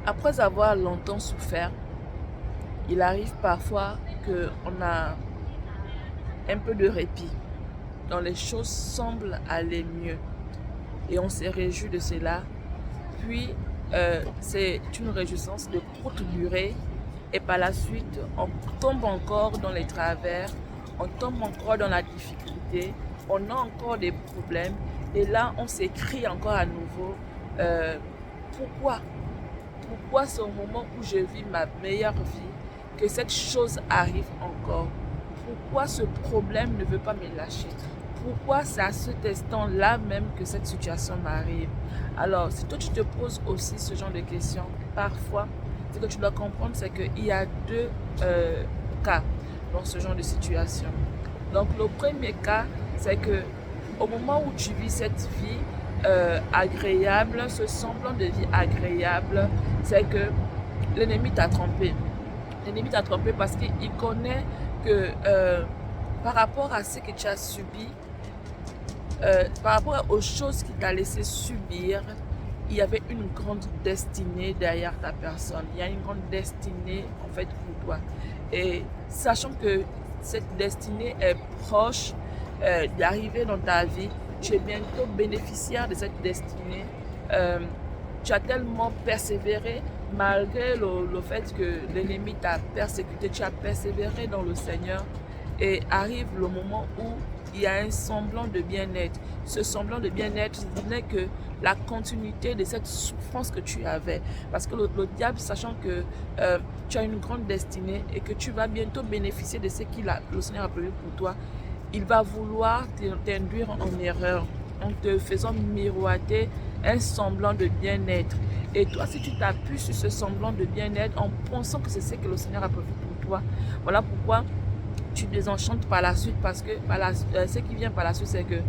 Après avoir longtemps souffert, il arrive parfois qu'on a un peu de répit, dont les choses semblent aller mieux et on se réjouit de cela. Puis, c'est une réjouissance de courte durée et par la suite, on tombe encore dans les travers, on tombe encore dans la difficulté, on a encore des problèmes et là, on s'écrie encore à nouveau, euh, pourquoi pourquoi c'est au moment où je vis ma meilleure vie que cette chose arrive encore? Pourquoi ce problème ne veut pas me lâcher? Pourquoi c'est à cet instant-là même que cette situation m'arrive? Alors, si toi tu te poses aussi ce genre de questions, parfois, ce que tu dois comprendre, c'est qu'il y a deux cas dans ce genre de situation. Donc, le premier cas, c'est que au moment où tu vis cette vie agréable, ce semblant de vie agréable, c'est que l'ennemi t'a trompé. L'ennemi t'a trompé parce qu'il connaît que par rapport à ce que tu as subi, par rapport aux choses qu'il t'a laissé subir, il y avait une grande destinée derrière ta personne. Il y a une grande destinée en fait pour toi. Et sachant que cette destinée est proche d'arriver dans ta vie, tu es bientôt bénéficiaire de cette destinée. Euh, Tu as tellement persévéré malgré le fait que l'ennemi t'a persécuté, tu as persévéré dans le Seigneur et arrive le moment où il y a un semblant de bien-être. Ce semblant de bien-être n'est que la continuité de cette souffrance que tu avais. Parce que le diable, sachant que tu as une grande destinée et que tu vas bientôt bénéficier de ce que le Seigneur a prévu pour toi, il va vouloir t'induire en erreur en te faisant miroiter un semblant de bien-être. Et toi, si tu t'appuies sur ce semblant de bien-être en pensant que c'est ce que le Seigneur a prévu pour toi, voilà pourquoi tu désenchantes par la suite parce que ce qui vient par la suite, c'est que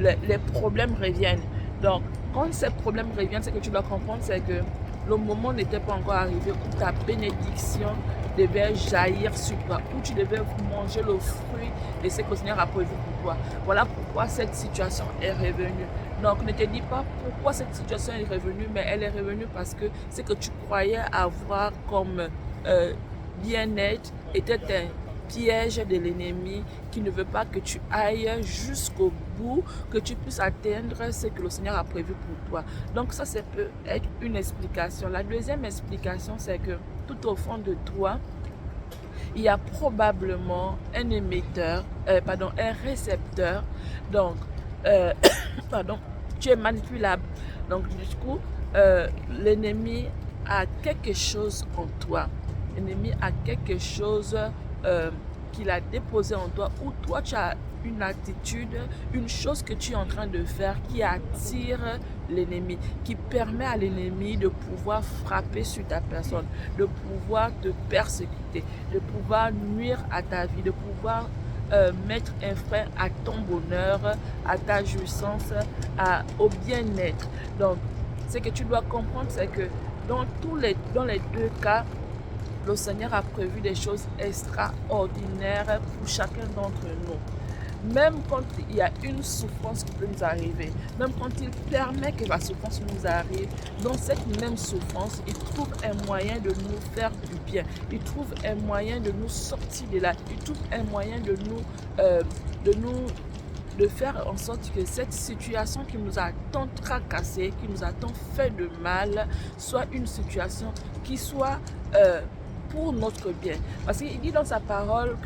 les problèmes reviennent. Donc, quand ces problèmes reviennent, ce que tu dois comprendre, c'est que le moment n'était pas encore arrivé où ta bénédiction devait jaillir sur toi, où tu devais manger le fruit de ce que le Seigneur a prévu pour toi. Voilà pourquoi cette situation est revenue. Donc, ne te dis pas pourquoi cette situation est revenue, mais elle est revenue parce que ce que tu croyais avoir comme bien-être était un piège de l'ennemi qui ne veut pas que tu ailles jusqu'au bout, que tu puisses atteindre ce que le Seigneur a prévu pour toi. Donc ça peut être une explication. La deuxième explication, c'est que tout au fond de toi, il y a probablement un émetteur, un récepteur. Donc, euh, pardon, tu es manipulable. Donc, du coup, l'ennemi a quelque chose en toi. L'ennemi a quelque chose euh, qu'il a déposé en toi, ou toi, tu as une attitude, une chose que tu es en train de faire qui attire l'ennemi, qui permet à l'ennemi de pouvoir frapper sur ta personne, de pouvoir te persécuter, de pouvoir nuire à ta vie, de pouvoir mettre un frein à ton bonheur, à ta jouissance, au bien-être. Donc, ce que tu dois comprendre, c'est que dans les deux cas, le Seigneur a prévu des choses extraordinaires pour chacun d'entre nous. Même quand il y a une souffrance qui peut nous arriver, même quand il permet que la souffrance nous arrive, dans cette même souffrance, il trouve un moyen de nous faire du bien. Il trouve un moyen de nous sortir de là. Il trouve un moyen de nous de faire en sorte que cette situation qui nous a tant tracassé, qui nous a tant fait de mal, soit une situation qui soit pour notre bien. Parce qu'il dit dans sa parole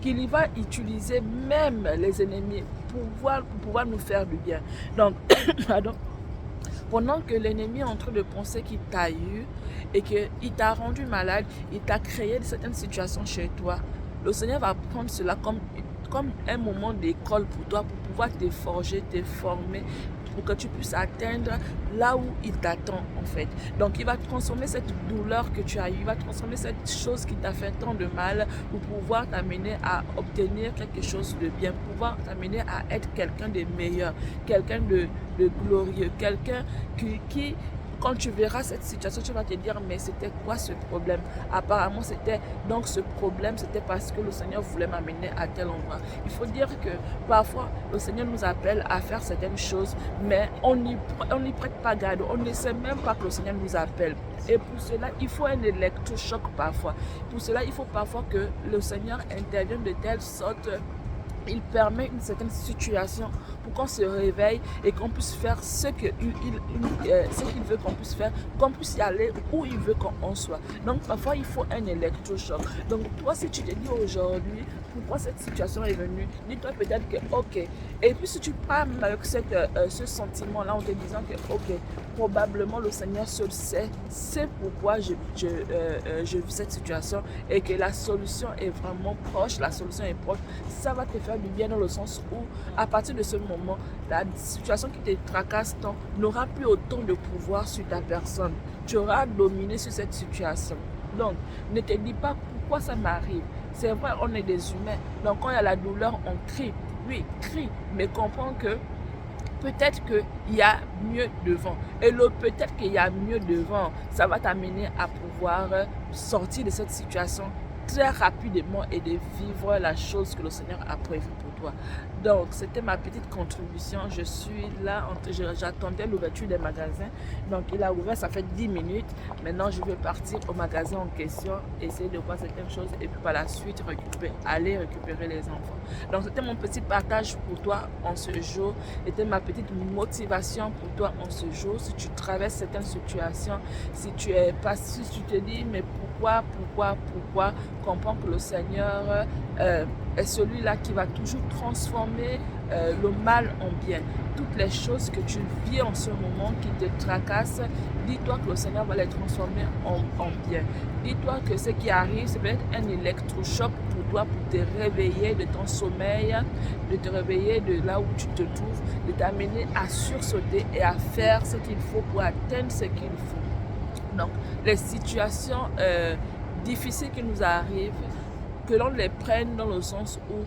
qu'il y va utiliser même les ennemis pour pouvoir nous faire du bien. Donc, pardon, pendant que l'ennemi est en train de penser qu'il t'a eu et qu'il t'a rendu malade, il t'a créé certaines situations chez toi, le Seigneur va prendre cela comme un moment d'école pour toi, pour pouvoir te forger, te former, pour que tu puisses atteindre là où il t'attend en fait. Donc il va transformer cette douleur que tu as eue, il va transformer cette chose qui t'a fait tant de mal pour pouvoir t'amener à obtenir quelque chose de bien, pour pouvoir t'amener à être quelqu'un de meilleur, quelqu'un de glorieux, quelqu'un Quand tu verras cette situation, tu vas te dire, mais c'était quoi ce problème? Apparemment, c'était donc ce problème, c'était parce que le Seigneur voulait m'amener à tel endroit. Il faut dire que parfois, le Seigneur nous appelle à faire certaines choses, mais on n'y prête pas garde. On ne sait même pas que le Seigneur nous appelle. Et pour cela, il faut un électrochoc parfois. Pour cela, il faut parfois que le Seigneur intervienne de telle sorte, il permet une certaine situation pour qu'on se réveille et qu'on puisse faire ce qu'il veut qu'on puisse faire, qu'on puisse y aller où il veut qu'on soit. Donc parfois il faut un électrochoc. Donc toi, si tu te dis aujourd'hui pourquoi cette situation est venue, dis-toi peut-être que ok. Et puis si tu pars avec ce sentiment-là en te disant que ok, probablement le Seigneur seul sait, c'est pourquoi je vis cette situation et que la solution est vraiment proche, la solution est proche, ça va te faire du bien dans le sens où à partir de ce moment, la situation qui te tracasse tant n'aura plus autant de pouvoir sur ta personne. Tu auras dominé sur cette situation. Donc, ne te dis pas pourquoi ça m'arrive. C'est vrai, on est des humains. Donc, quand il y a la douleur, on crie. Oui, crie, mais comprends que peut-être qu'il y a mieux devant. Et le peut-être qu'il y a mieux devant, ça va t'amener à pouvoir sortir de cette situation très rapidement et de vivre la chose que le Seigneur a prévue pour toi. Donc, c'était ma petite contribution. Je suis là, j'attendais l'ouverture des magasins. Donc, il a ouvert, ça fait 10 minutes. Maintenant, je vais partir au magasin en question, essayer de voir certaines choses et puis par la suite, aller récupérer les enfants. Donc, c'était mon petit partage pour toi en ce jour. C'était ma petite motivation pour toi en ce jour. Si tu traverses certaines situations, si tu te dis, mais pourquoi, comprends que le Seigneur est celui-là qui va toujours transformer le mal en bien. Toutes les choses que tu vis en ce moment qui te tracassent, dis-toi que le Seigneur va les transformer en bien. Dis-toi que ce qui arrive, c'est peut-être un électrochoc pour toi, pour te réveiller de ton sommeil, de te réveiller de là où tu te trouves, de t'amener à sursauter et à faire ce qu'il faut pour atteindre ce qu'il faut. Donc, les situations difficiles qui nous arrivent, que l'on les prenne dans le sens où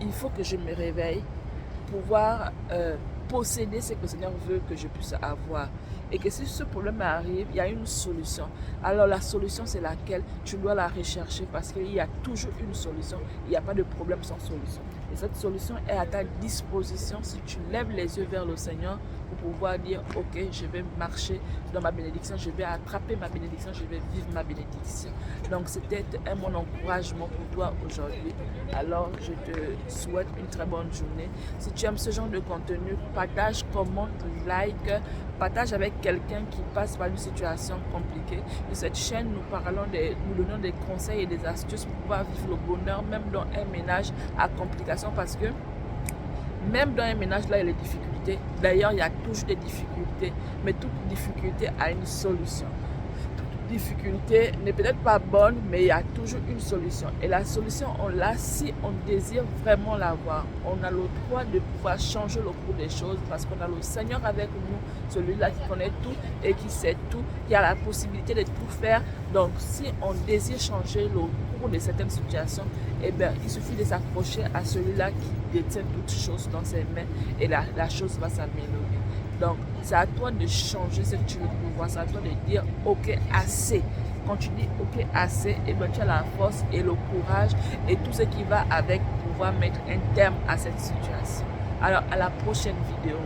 il faut que je me réveille, pouvoir posséder ce que le Seigneur veut que je puisse avoir. Et que si ce problème arrive, il y a une solution. Alors la solution, c'est laquelle? Tu dois la rechercher parce qu'il y a toujours une solution. Il n'y a pas de problème sans solution. Et cette solution est à ta disposition si tu lèves les yeux vers le Seigneur pour pouvoir dire, ok, je vais marcher dans ma bénédiction, je vais attraper ma bénédiction, je vais vivre ma bénédiction. Donc c'était mon encouragement pour toi aujourd'hui. Alors je te souhaite une très bonne journée. Si tu aimes ce genre de contenu, partage, commente, like, partage avec quelqu'un qui passe par une situation compliquée. Sur cette chaîne, nous donnons des conseils et des astuces pour pouvoir vivre le bonheur, même dans un ménage à complications, parce que même dans un ménage, là, il y a les difficultés. D'ailleurs, il y a toujours des difficultés, mais toute difficulté a une solution. Toute difficulté n'est peut-être pas bonne, mais il y a toujours une solution. Et la solution, on l'a si on désire vraiment l'avoir. On a le droit de pouvoir changer le cours des choses parce qu'on a le Seigneur avec nous, celui-là qui connaît tout et qui sait tout, qui a la possibilité de tout faire. Donc, si on désire changer le cours de certaines situations, eh bien, il suffit de s'accrocher à celui-là qui détient toutes choses dans ses mains et la chose va s'améliorer. Donc, c'est à toi de changer ce que tu veux pouvoir. C'est à toi de dire, ok, assez. Quand tu dis, ok, assez, eh bien, tu as la force et le courage et tout ce qui va avec pour pouvoir mettre un terme à cette situation. Alors, à la prochaine vidéo.